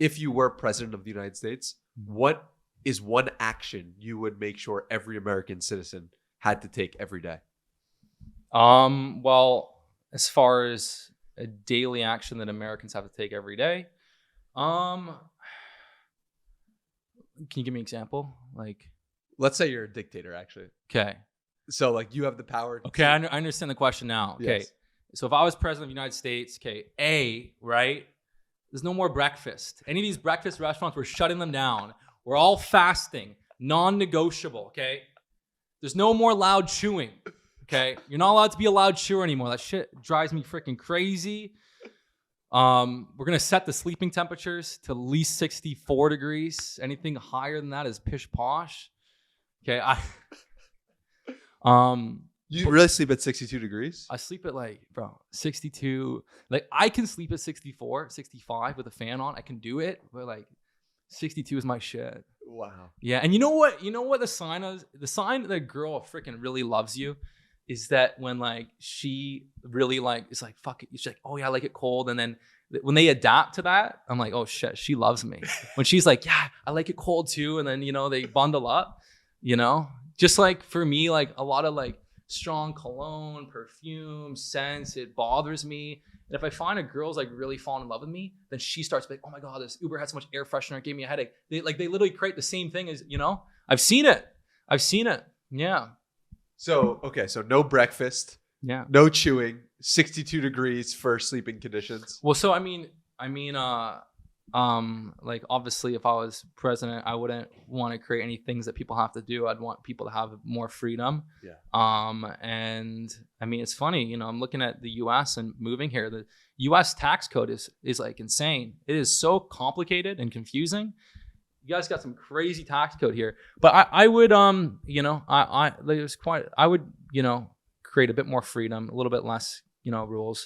if you were president of the United States, what is one action you would make sure every American citizen had to take every day? Well, as far as a daily action that Americans have to take every day, can you give me an example? Like, let's say you're a dictator, actually. Okay. So like you have the power. Okay, I understand the question now. Okay. Yes. So if I was president of the United States, okay, right? There's no more breakfast. Any of these breakfast restaurants, we're shutting them down. We're all fasting, non-negotiable, okay? There's no more loud chewing, okay? You're not allowed to be a loud chewer anymore. That shit drives me freaking crazy. We're going to set the sleeping temperatures to at least 64 degrees. Anything higher than that is pish posh. Okay, You really sleep at 62 degrees? I sleep at 62. Like I can sleep at 64, 65 with a fan on. I can do it, but 62 is my shit. Wow. Yeah, and you know what? You know what the sign is? The sign that a girl freaking really loves you is that when she really is fuck it. She's like, oh yeah, I like it cold, and then when they adapt to that, I'm like, oh shit, she loves me. When she's like, yeah, I like it cold too, and then they bundle up, just for me, a lot of strong cologne, perfume, scents, it bothers me. And if I find a girl's really falling in love with me, then she starts to be like, oh my God, this Uber had so much air freshener, it gave me a headache. They literally create the same thing as, I've seen it. Yeah. So, okay. So no breakfast. Yeah. No chewing, 62 degrees for sleeping conditions. Well, so obviously if I was president, I wouldn't want to create any things that people have to do. I'd want people to have more freedom. Yeah. And it's funny, I'm looking at the US and moving here. The US tax code is insane. It is so complicated and confusing. You guys got some crazy tax code here, but I would, I would, create a bit more freedom, a little bit less, rules.